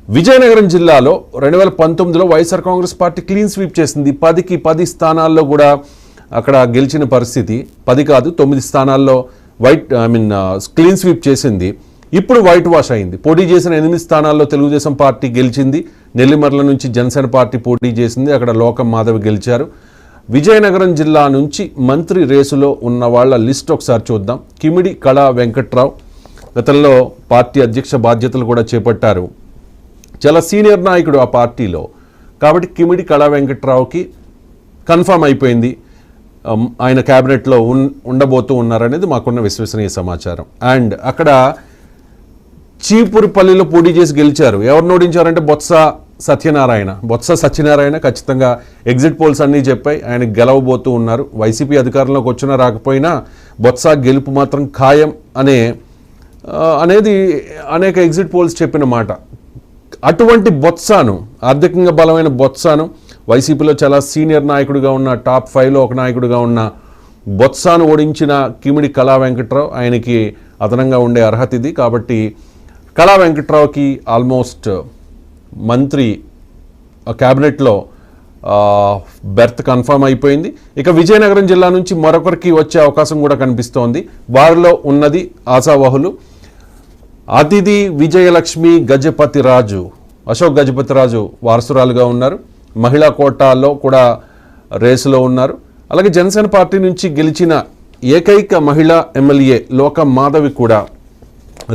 విజయనగరం జిల్లాలో 2019లో YSR Congress party clean sweep చేసింది. 10కి 10 స్థానాల్లో కూడా అక్కడ గెలిచిన పరిస్థితి. 10 కాదు 9 స్థానాల్లో క్లీన్ స్వీప్ చేసింది. ఇప్పుడు వైట్ వాష్ అయింది. పోటీ చేసిన 8 స్థానాల్లో తెలుగుదేశం పార్టీ గెలిచింది. నెల్లిమర్ల నుంచి జనసేన పార్టీ పోటీ చేసింది. అక్కడ లోకం మాధవ్ గెలిచారు. విజయనగరం జిల్లా నుంచి మంత్రి రేసులో ఉన్న వాళ్ళ లిస్ట్ ఒకసారి చూద్దాం. కిమిడి కళా వెంకట్రావు గతంలో పార్టీ అధ్యక్ష బాధ్యతలు కూడా చేపట్టారు. చాలా సీనియర్ నాయకుడు ఆ పార్టీలో. కాబట్టి కిమిడి కళా వెంకట్రావుకి కన్ఫర్మ్ అయిపోయింది ఆయన క్యాబినెట్లో ఉండబోతూ ఉన్నారనేది మాకున్న విశ్వసనీయ సమాచారం. అండ్ అక్కడ చీపురుపల్లిలో పోటీ చేసి గెలిచారు. ఎవరు ఓడించారంటే బొత్స సత్యనారాయణ ఖచ్చితంగా ఎగ్జిట్ పోల్స్ అన్నీ చెప్పాయి ఆయన గెలవబోతూ ఉన్నారు. వైసీపీ అధికారంలోకి వచ్చినా రాకపోయినా బొత్స గెలుపు మాత్రం ఖాయం అనేది అనేక ఎగ్జిట్ పోల్స్ చెప్పిన మాట. అటువంటి బొత్సాను, ఆర్థికంగా బలమైన బొత్సాను, వైసీపీలో చాలా సీనియర్ నాయకుడిగా ఉన్న టాప్ 5లో ఒక నాయకుడిగా ఉన్న బొత్సాను ఓడించిన కిమిడి కళా వెంకట్రావు ఆయనకి అదనంగా ఉండే అర్హత ఇది. కాబట్టి కళా వెంకట్రావుకి ఆల్మోస్ట్ మంత్రి క్యాబినెట్లో బెర్త్ కన్ఫర్మ్ అయిపోయింది. ఇక విజయనగరం జిల్లా నుంచి మరొకరికి వచ్చే అవకాశం కూడా కనిపిస్తోంది. వారిలో ఉన్నది ఆశావహులు. అతిథి విజయలక్ష్మి గజపతిరాజు, అశోక్ గజపతిరాజు వారసురాలుగా ఉన్నారు. మహిళా కోటాలో కూడా రేసులో ఉన్నారు. అలాగే జనసేన పార్టీ నుంచి గెలిచిన ఏకైక మహిళా ఎమ్మెల్యే లోకం మాధవి కూడా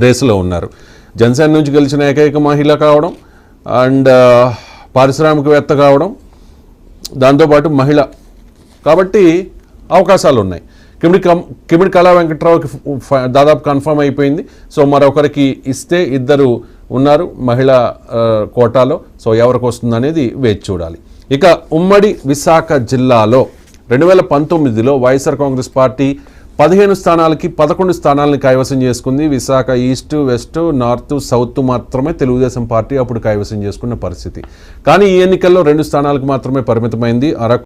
రేసులో ఉన్నారు. జనసేన నుంచి గెలిచిన ఏకైక మహిళ కావడం అండ్ పారిశ్రామికవేత్త కావడం, దాంతోపాటు మహిళ కాబట్టి అవకాశాలు ఉన్నాయి. కిమిడి కళా వెంకట్రావుకి దాదాపు కన్ఫర్మ్ అయిపోయింది. సో మరొకరికి ఇస్తే ఇద్దరు ఉన్నారు మహిళా కోటాలో. సో ఎవరికి వస్తుందనేది వేచి చూడాలి. ఇక ఉమ్మడి విశాఖ జిల్లాలో 2019లో వైఎస్ఆర్ కాంగ్రెస్ పార్టీ 15 స్థానాలకి 11 స్థానాలను కైవసం చేసుకుంది. Visakha east, west, north, south మాత్రమే తెలుగుదేశం పార్టీ అప్పుడు కైవసం చేసుకున్న పరిస్థితి. కానీ ఈ ఎన్నికల్లో 2 స్థానాలకు మాత్రమే పరిమితమైంది.